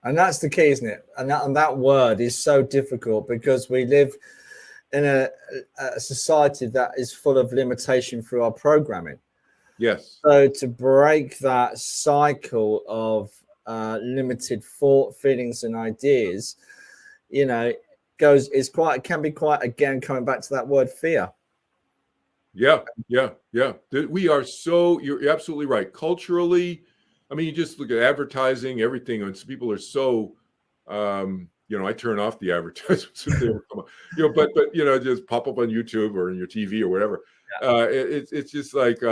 And that's the key, isn't it? And that word is so difficult because we live in a society that is full of limitation through our programming. Yes. So to break that cycle of limited thought, feelings, and ideas, you know, can be quite, again, coming back to that word fear. Yeah. We are so, you're absolutely right. Culturally, I mean, you just look at advertising, everything, and people are so, I turn off the advertisements if they come up, but just pop up on YouTube or in your TV or whatever. Yeah. It's just like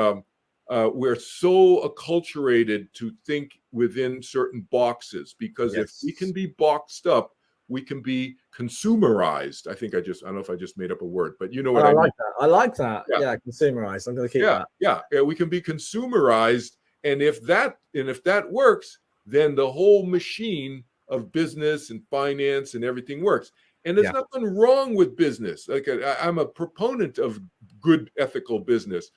we're so acculturated to think within certain boxes, because if we can be boxed up, we can be consumerized. I don't know if I just made up a word, but you know what I mean. I like that. Yeah, consumerized. I'm going to keep that. Yeah, we can be consumerized, and if that works, then the whole machine of business and finance and everything works. And there's nothing wrong with business. Like I'm a proponent of good ethical business,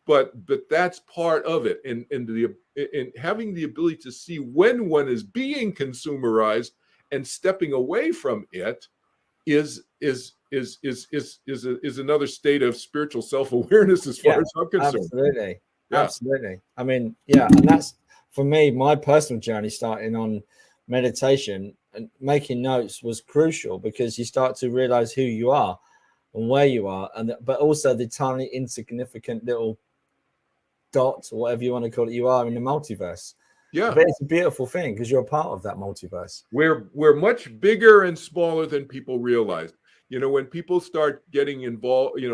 but that's part of it. And having the ability to see when one is being consumerized and stepping away from it is another state of spiritual self-awareness, as far as I'm concerned. Absolutely. I mean, and that's, for me, my personal journey starting on meditation and making notes was crucial, because you start to realize who you are and where you are, but also the tiny insignificant little dot, or whatever you want to call it, you are in the multiverse. Yeah, but it's a beautiful thing because you're a part of that multiverse. We're much bigger and smaller than people realize. When people start getting involved, they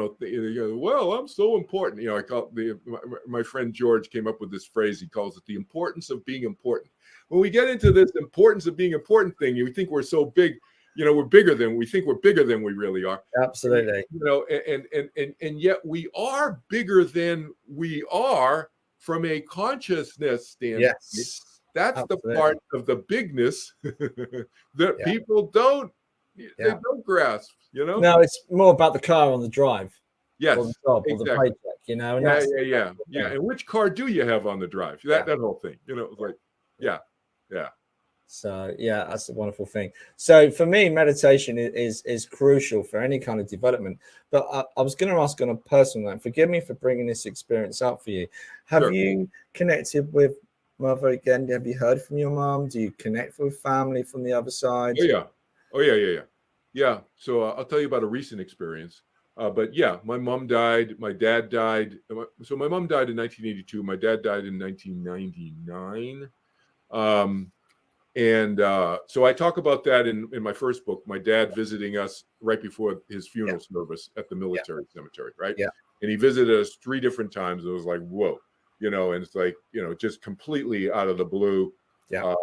go, well, I'm so important. I call my friend George came up with this phrase. He calls it the importance of being important. When we get into this importance of being important thing, you think we're so big. We're bigger than we think. We're bigger than we really are. Absolutely. And yet we are bigger than we are from a consciousness standpoint. Yes. That's absolutely the part of the bigness that people don't grasp. No, it's more about the car on the drive. Yes, or the job, exactly. or the paycheck. And yeah. And which car do you have on the drive? That whole thing. Like, yeah. So that's a wonderful thing. So for me, meditation is crucial for any kind of development. But I was going to ask on a personal note. Forgive me for bringing this experience up for you. Have you connected with mother again? Have you heard from your mom? Do you connect with family from the other side? Oh yeah. So I'll tell you about a recent experience. But my mom died. My dad died. So my mom died in 1982. My dad died in 1999. So I talk about that in my first book, my dad visiting us right before his funeral service at the military cemetery, right? Yeah. And he visited us 3 different times. It was like, whoa, and it's like, just completely out of the blue. Yeah.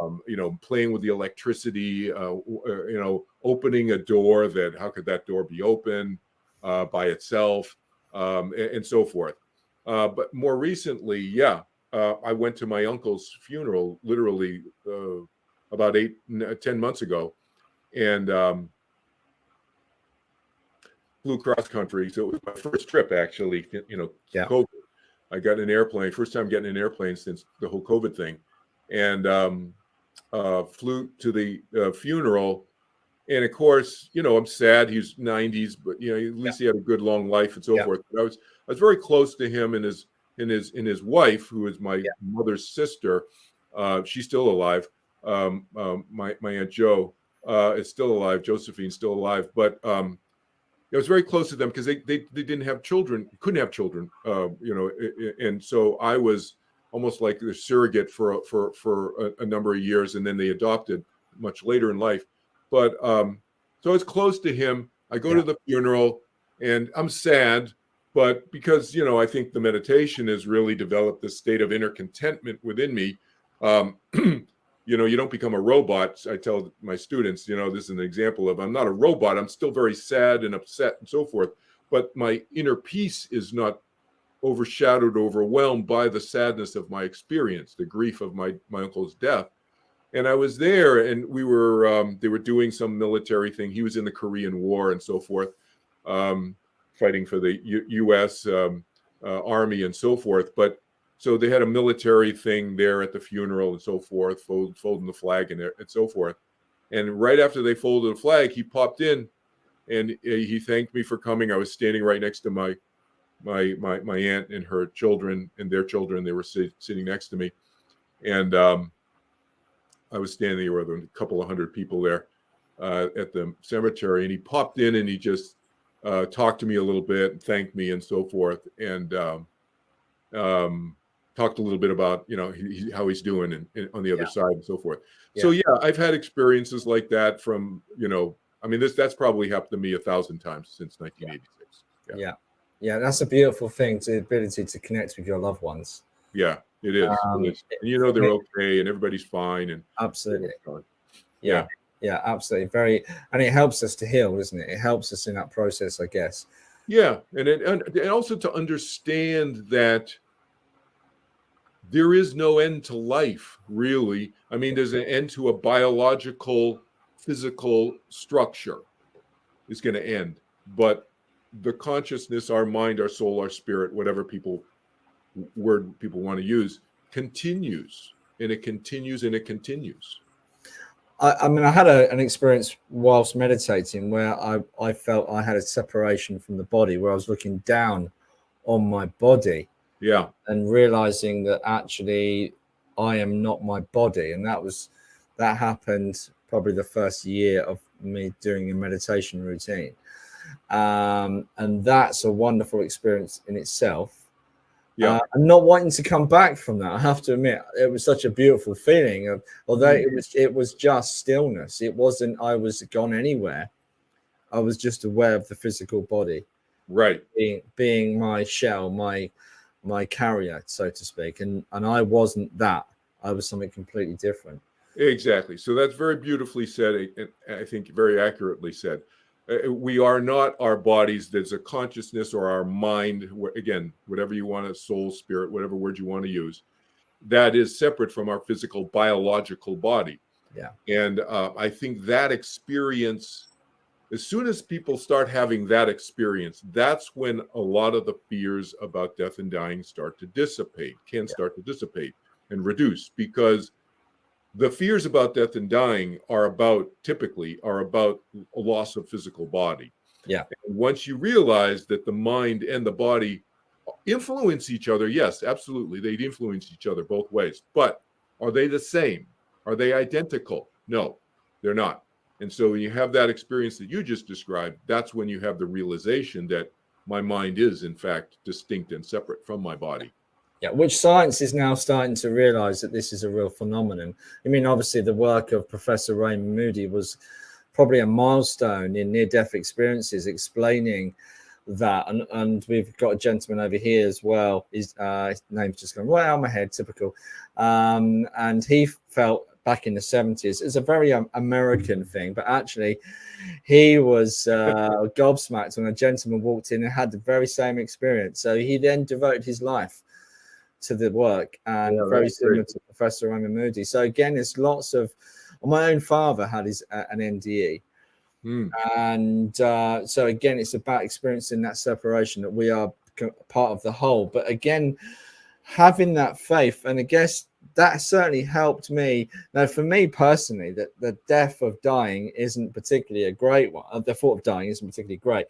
Playing with the electricity, opening a door how could that door be open by itself, and so forth. But more recently, I went to my uncle's funeral literally about 10 months ago, and flew cross country. So it was my first trip, actually. COVID. I got in an airplane, first time getting in an airplane since the whole COVID thing, and flew to the funeral. And of course, I'm sad. He's 90s, but at least he had a good long life and so forth. But I was very close to him and his wife, who is my mother's sister. She's still alive. My Aunt Jo is still alive. Josephine's still alive. But I was very close to them because they didn't have children, couldn't have children. And so I was almost like the surrogate for a number of years, and then they adopted much later in life. But so I was close to him. I go to the funeral, and I'm sad, but because I think the meditation has really developed this state of inner contentment within me. You don't become a robot. I tell my students, this is an example of I'm not a robot. I'm still very sad and upset and so forth, but my inner peace is not overshadowed, overwhelmed by the sadness of my experience, the grief of my uncle's death. And I was there, and we were they were doing some military thing. He was in the Korean War and so forth, fighting for the U.S. Army and so forth. But so they had a military thing there at the funeral and so forth, folding the flag and so forth. And right after they folded the flag, he popped in and he thanked me for coming. I was standing right next to my aunt and her children and their children. They were sitting next to me. And I was standing there with a couple of hundred people there at the cemetery. And he popped in and he just talked to me a little bit and thanked me and so forth. And talked a little bit about, how he's doing and on the other side and so forth. Yeah. So, I've had experiences like that from, that's probably happened to me 1,000 times since 1986. Yeah, that's a beautiful thing, the ability to connect with your loved ones. Yeah, it is. It is. And they're okay and everybody's fine. And absolutely. Yeah, absolutely. And it helps us to heal, doesn't it? It helps us in that process, I guess. Yeah, and also to understand that there is no end to life, really. I mean, there's an end to a biological, physical structure. It's going to end. But the consciousness, our mind, our soul, our spirit, whatever word people want to use, continues. And it continues and it continues. I had an experience whilst meditating where I felt I had a separation from the body, where I was looking down on my body. Yeah. And realizing that actually I am not my body. And that happened probably the first year of me doing a meditation routine. And that's a wonderful experience in itself. Yeah. And not wanting to come back from that, I have to admit, it was such a beautiful feeling although it was just stillness. It wasn't I was gone anywhere. I was just aware of the physical body. Right. Being my shell, my carrier, so to speak, and I wasn't that. I was something completely different. Exactly. So that's very beautifully said, and I think very accurately said. We are not our bodies. There's a consciousness or our mind, again, whatever you want to, soul, spirit, whatever word you want to use, that is separate from our physical biological body. Yeah. And I think that experience, as soon as people start having that experience, that's when a lot of the fears about death and dying start to dissipate, start to dissipate and reduce, because the fears about death and dying typically are about a loss of physical body. Yeah. And once you realize that the mind and the body influence each other, yes, absolutely, they influence each other both ways. But are they the same? Are they identical? No, they're not. And so when you have that experience that you just described, that's when you have the realization that my mind is, in fact, distinct and separate from my body. Yeah, which science is now starting to realize that this is a real phenomenon. I mean, obviously, the work of Professor Raymond Moody was probably a milestone in near-death experiences, explaining that. And we've got a gentleman over here as well. His name's just gone right out of my head, typical. And he felt back in the 70s, it's a very American thing, but actually he was gobsmacked when a gentleman walked in and had the very same experience. So he then devoted his life to the work, and very similar to Professor Raymond Moody. So again, there's lots of, my own father had an NDE. And so again, it's about experiencing that separation, that we are part of the whole. But again, having that faith, and I guess that certainly helped me. Now, for me personally, that the death of dying isn't particularly a great one. The thought of dying isn't particularly great.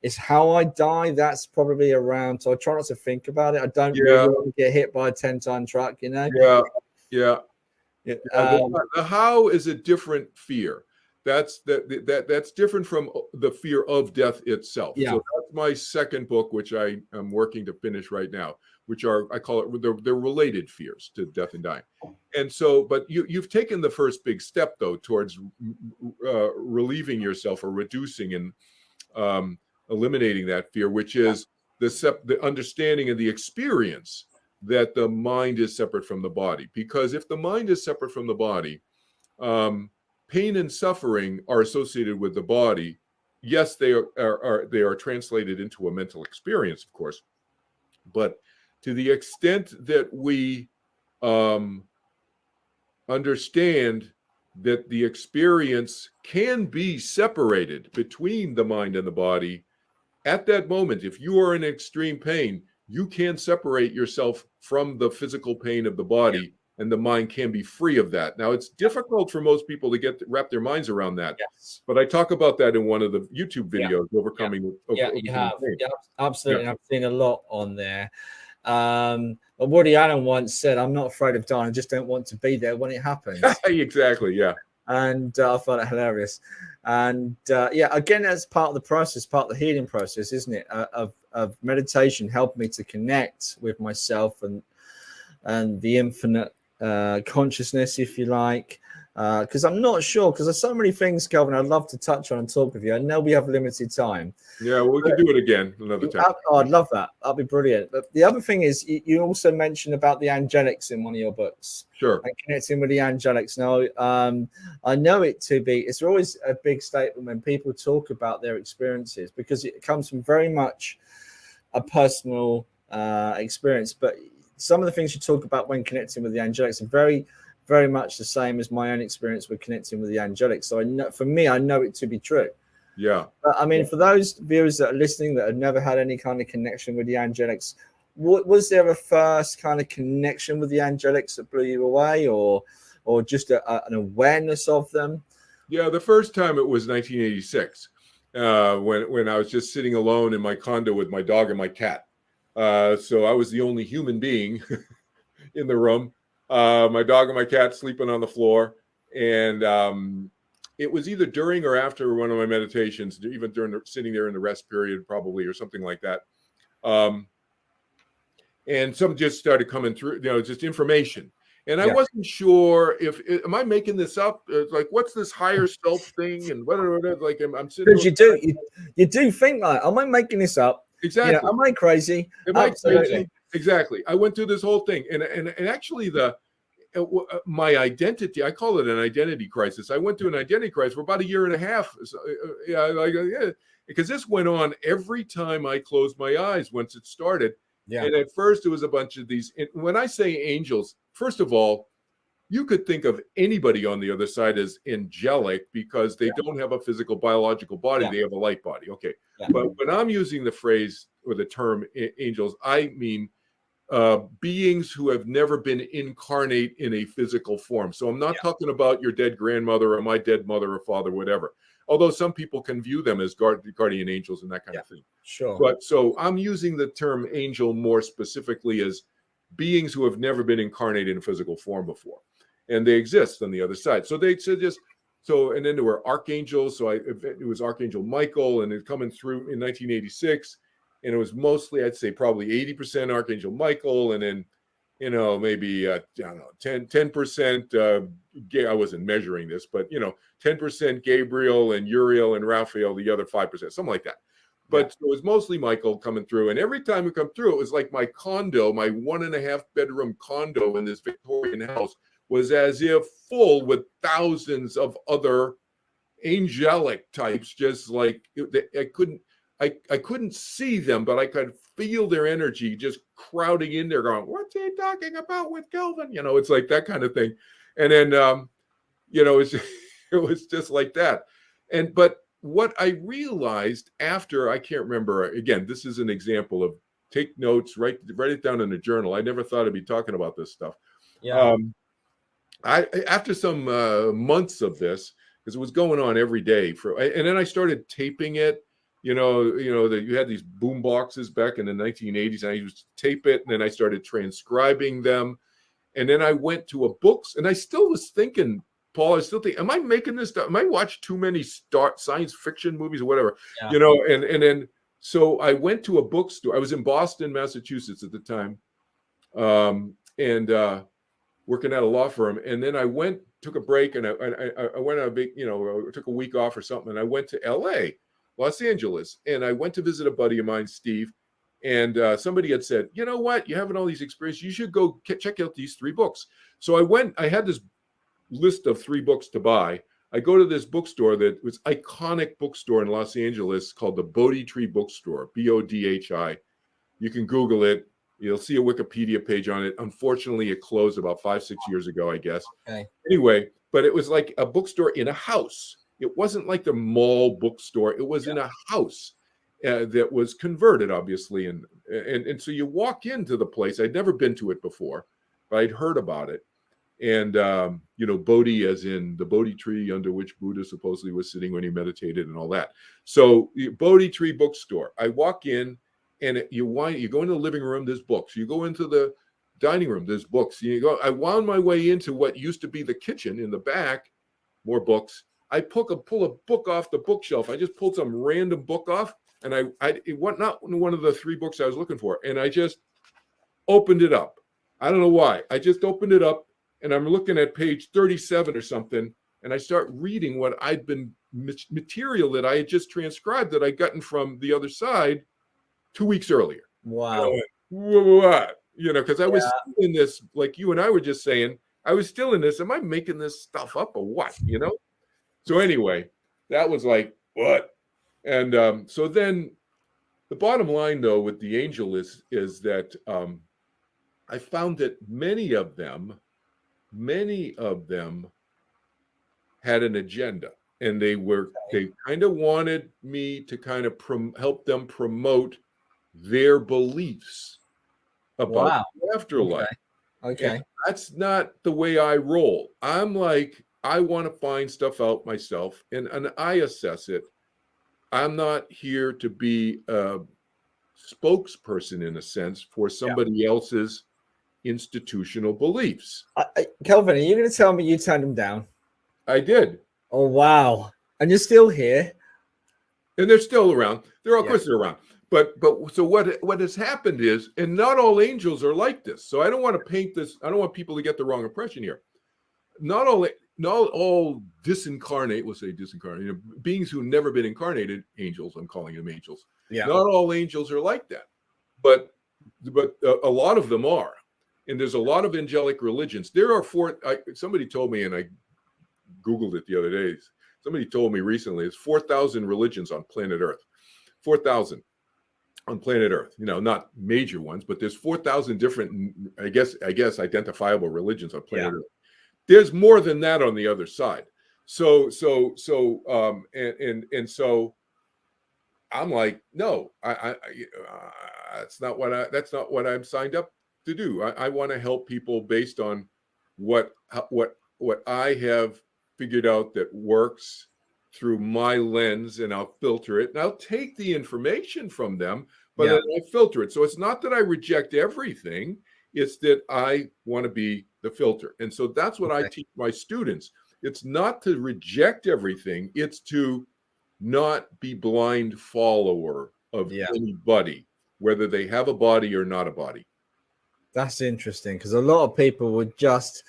It's how I die. That's probably around. So I try not to think about it. I don't really want to get hit by a 10-ton truck, Yeah. The how is a different fear. That's different from the fear of death itself. Yeah. So that's my second book, which I am working to finish right now, which I call it, they're related fears to death and dying. And so, but you've taken the first big step, though, towards relieving yourself or reducing and eliminating that fear, which is the understanding and the experience that the mind is separate from the body. Because if the mind is separate from the body, pain and suffering are associated with the body. Yes, they are translated into a mental experience, of course, but to the extent that we understand that the experience can be separated between the mind and the body, at that moment, if you are in extreme pain, you can separate yourself from the physical pain of the body and the mind can be free of that. Now, it's difficult for most people to wrap their minds around that. Yes. But I talk about that in one of the YouTube videos, overcoming. You have. Yeah, absolutely. Yeah. I've seen a lot on there. But Woody Allen once said, "I'm not afraid of dying. I just don't want to be there when it happens." Exactly. Yeah. And I found it hilarious. And again, that's part of the process, part of the healing process, isn't it? Of meditation helped me to connect with myself and the infinite consciousness, if you like. Because I'm not sure, because there's so many things, Kelvin, I'd love to touch on and talk with you. I know we have limited time. Yeah, well, we can do it again another time. I'd love that. That'd be brilliant. But the other thing is, you also mentioned about the angelics in one of your books. Sure. And connecting with the angelics. Now, I know it to be, it's always a big statement when people talk about their experiences, because it comes from very much a personal experience. But some of the things you talk about when connecting with the angelics are very, very much the same as my own experience with connecting with the angelics. So I know, for me, I know it to be true. Yeah. But I mean, for those viewers that are listening that have never had any kind of connection with the angelics, was there a first kind of connection with the angelics that blew you away, or just an awareness of them? Yeah, the first time it was 1986, when I was just sitting alone in my condo with my dog and my cat. So I was the only human being in the room. My dog and my cat sleeping on the floor, and it was either during or after one of my meditations, even during sitting there in the rest period, probably, or something like that. And some just started coming through, just information. And I wasn't sure am I making this up? Like, what's this higher self thing? And whatever. Like, I'm sitting. Because you do think like, am I making this up? Exactly. Am I crazy? Am I crazy? Exactly. I went through this whole thing, and actually my identity, I call it an identity crisis. I went through an identity crisis for about a year and a half. Because this went on every time I closed my eyes once it started. Yeah. And at first it was a bunch of these. When I say angels, first of all, you could think of anybody on the other side as angelic, because they don't have a physical biological body. They have a light body. Okay. But when I'm using the phrase or the term angels, I mean beings who have never been incarnate in a physical form. So I'm not talking about your dead grandmother or my dead mother or father, whatever. Although some people can view them as guardian angels and that kind of thing. Sure. But so I'm using the term angel more specifically as beings who have never been incarnated in physical form before. And they exist on the other side. So they said just, and then there were archangels. So it was Archangel Michael, and it's coming through in 1986. And it was mostly, I'd say probably 80% Archangel Michael. And then, maybe, 10%, I wasn't measuring this, but, 10% Gabriel and Uriel and Raphael, the other 5%, something like that. But it was mostly Michael coming through. And every time we come through, it was like my condo, my 1.5 bedroom condo in this Victorian house was as if full with thousands of other angelic types, just like I couldn't see them, but I could feel their energy just crowding in there going, what's he talking about with Kelvin? It's like that kind of thing. And then, it was just like that. But what I realized after, I can't remember, again, this is an example of take notes, write it down in a journal. I never thought I'd be talking about this stuff. Yeah. After some months of this, because it was going on every day and then I started taping it. That you had these boom boxes back in the 1980s, and I used to tape it, and then I started transcribing them. And then I went to a books, and I still was thinking, Paul, I still think, am I making this stuff? Am I watching too many science fiction movies or whatever? And then so I went to a bookstore. I was in Boston, Massachusetts at the time, and working at a law firm. And then I took a break, and I went on a big, took a week off or something, and I went to LA. Los Angeles, and I went to visit a buddy of mine, Steve, and somebody had said, you know what, you're having all these experiences, you should go check out these 3 books. So I went, I had this list of 3 books to buy. I go to this bookstore that was iconic bookstore in Los Angeles called the Bodhi Tree Bookstore, Bodhi. You can Google it. You'll see a Wikipedia page on it. Unfortunately, it closed about 5-6 years ago, I guess. Okay. Anyway, but it was like a bookstore in a house. It wasn't like the mall bookstore. It was in a house that was converted, obviously. And so you walk into the place. I'd never been to it before, but I'd heard about it. and you know, Bodhi, as in the Bodhi tree under which Buddha supposedly was sitting when he meditated, and all that. So Bodhi tree bookstore. I walk in, and you go into the living room. There's books. You go into the dining room. There's books. You go. I wound my way into what used to be the kitchen in the back. More books. I pull a book off the bookshelf. I just pulled some random book off, and it was not one of the 3 books I was looking for, and I just opened it up. I don't know why. I just opened it up, and I'm looking at page 37 or something, and I start reading what I'd been material that I had just transcribed that I'd gotten from the other side 2 weeks earlier. Wow. What? You know, because I was still in this, like you and I were just saying, I was still in this. Am I making this stuff up or what? You know? So anyway, that was like, what? And so then the bottom line, though, with the angel is that I found that many of them had an agenda, and they kind of wanted me to kind of help them promote their beliefs about the afterlife. Okay. And that's not the way I roll. I'm like, I want to find stuff out myself, and I assess it. I'm not here to be a spokesperson, in a sense, for somebody else's institutional beliefs. Kelvin, are you going to tell me you turned them down? I did. Oh, wow. And you're still here? And they're still around. Of course they're around. But so what has happened is, and not all angels are like this. So I don't want to paint this. I don't want people to get the wrong impression here. Not all disincarnate, we'll say disincarnate, you know, beings who've never been incarnated, angels, I'm calling them angels. Yeah. Not all angels are like that. But a lot of them are. And there's a lot of angelic religions. There are 4, somebody told me, and I Googled it the other day. Somebody told me recently, it's 4,000 religions on planet Earth. 4,000 on planet Earth. You know, not major ones, but there's 4,000 different, I guess, identifiable religions on planet Earth. There's more than that on the other side. So I'm like, no, that's not what I'm signed up to do. I want to help people based on what I have figured out that works through my lens, and I'll filter it, and I'll take the information from them, but then I filter it. So it's not that I reject everything. It's that I want to be the filter. And so that's what I teach my students. It's not to reject everything. It's to not be blind follower of anybody, whether they have a body or not a body. That's interesting, because a lot of people would just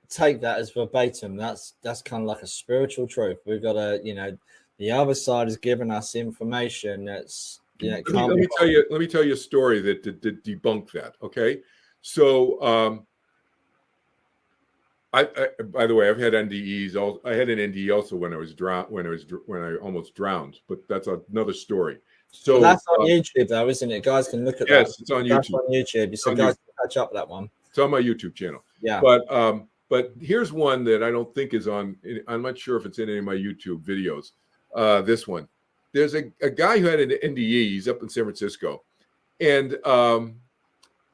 take that as verbatim. That's kind of like a spiritual truth. We've got to, you know, the other side is giving us information that's, you know, let me tell you a story that debunk that. Okay, so I by the way, I've had NDEs. I had an NDE also when I almost drowned, but that's another story. So that's on YouTube, though, isn't it? Guys can look at that. Yes, it's on YouTube. That's on YouTube. So guys can catch up with that one. It's on my YouTube channel. Yeah. But here's one that I don't think is on. I'm not sure if it's in any of my YouTube videos. This one. There's a guy who had an NDE. He's up in San Francisco, and so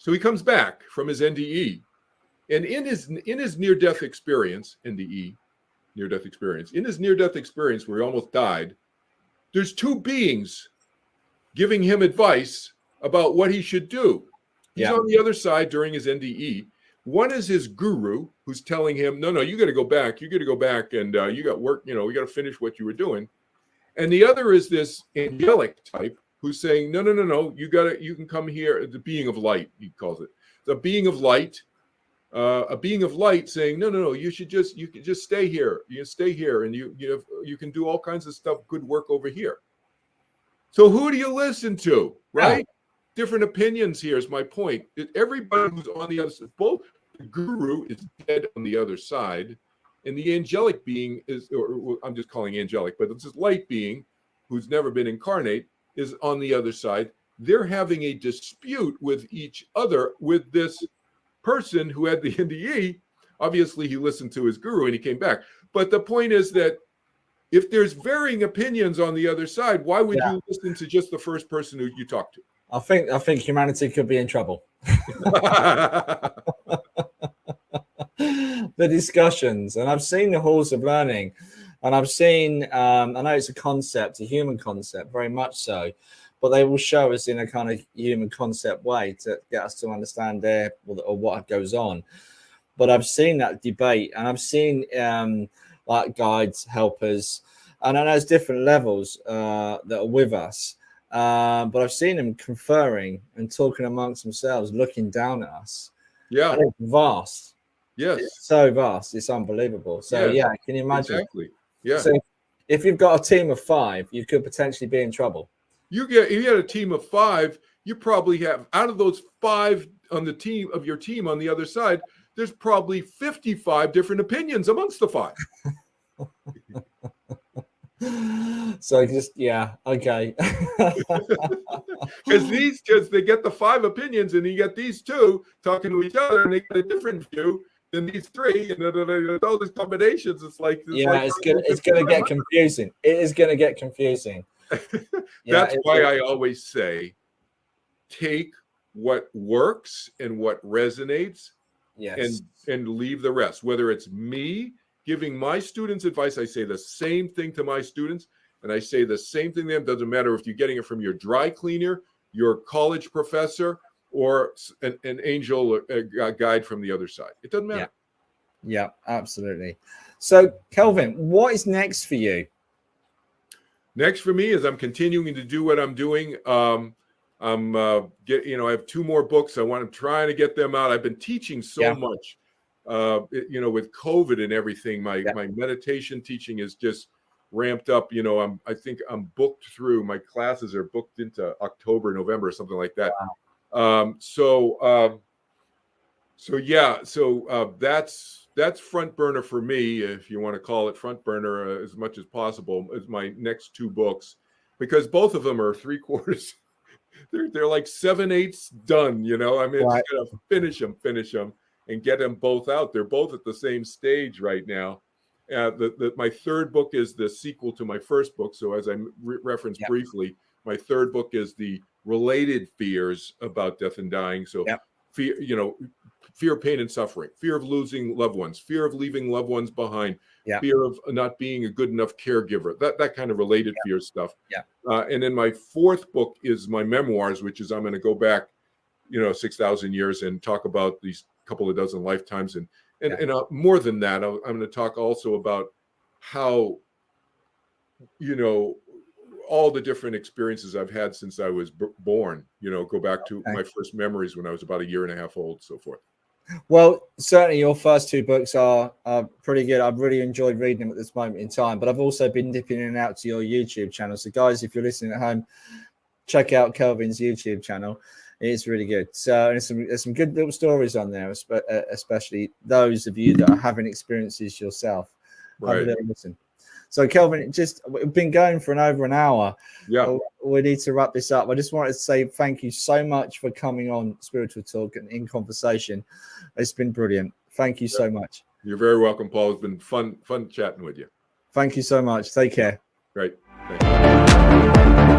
he comes back from his NDE, and in his near-death experience, NDE, near-death experience, in his near-death experience where he almost died, there's 2 beings giving him advice about what he should do. He's on the other side during his NDE. One is his guru, who's telling him, no, you got to go back. You got to go back, and you got work. You know, we got to finish what you were doing. And the other is this angelic type who's saying, no, you can come here. The being of light, he calls it. The being of light, a being of light saying, no, you can just stay here. You can stay here, and you can do all kinds of stuff, good work over here. So who do you listen to, right? Different opinions here is my point. Everybody who's on the other side, both the guru is dead on the other side, and the angelic being is, or I'm just calling angelic, but it's this light being who's never been incarnate is on the other side. They're having a dispute with each other with this person who had the NDE. Obviously, he listened to his guru and he came back. But the point is that if there's varying opinions on the other side, why would you listen to just the first person who you talk to? I think humanity could be in trouble. the discussions, and I've seen the halls of learning, and I've seen, I know it's a concept, a human concept, very much so, but they will show us in a kind of human concept way to get us to understand or what goes on. But I've seen that debate, and I've seen like guides, helpers, and I know there's different levels that are with us. But I've seen them conferring and talking amongst themselves, looking down at us. Yeah. And it's vast. Yes. It's so vast. It's unbelievable. So, yes. yeah, can you imagine? Exactly. Yeah. So if you've got a team of 5, you could potentially be in trouble. If you had a team of 5, you probably have, out of those 5 on the team of your team on the other side, there's probably 55 different opinions amongst the 5. So just, yeah, okay. Because they get the 5 opinions, and you get these 2 talking to each other, and they get a different view than these 3, and all these combinations. It's like it's gonna get confusing. It is gonna get confusing. That's why I always say, take what works and what resonates, yes, and leave the rest. Whether it's me giving my students advice, I say the same thing to my students, and I say the same thing to them. Doesn't matter if you're getting it from your dry cleaner, your college professor, or an angel guide from the other side. It doesn't matter. Yeah, absolutely. So, Kelvin, what is next for you? Next for me is I'm continuing to do what I'm doing. I have 2 more books. I'm trying to get them out. I've been teaching so much. With COVID and everything, my meditation teaching is just ramped up. I think I'm booked through. My classes are booked into October, November, or something like that. Wow. That's front burner for me, if you want to call it front burner, as much as possible, is my next 2 books, because both of them are 3/4. They're like 7/8 done. Just gotta finish them. And get them both out. They're both at the same stage right now. My 3rd book is the sequel to my 1st book. So as I referenced briefly, my 3rd book is the related fears about death and dying. So fear, pain, and suffering, fear of losing loved ones, fear of leaving loved ones behind, fear of not being a good enough caregiver, that kind of related fear stuff. And then my 4th book is my memoirs, which is I'm going to go back 6,000 years and talk about these couple of dozen lifetimes, and more than that, I'm going to talk also about how all the different experiences I've had since I was born. Go back to my first memories when I was about 1.5 years old, so forth. Well, certainly your first 2 books are pretty good. I've really enjoyed reading them at this moment in time, but I've also been dipping in and out to your YouTube channel. So guys, if you're listening at home, check out Kelvin's YouTube channel. It's really good. So there's some good little stories on there, especially those of you that are having experiences yourself. Right. Have a little listen. So, Kelvin, we've been going for over an hour. Yeah. We need to wrap this up. I just wanted to say thank you so much for coming on Spiritual Talk and in conversation. It's been brilliant. Thank you so much. You're very welcome, Paul. It's been fun chatting with you. Thank you so much. Take care. Great. Thank you.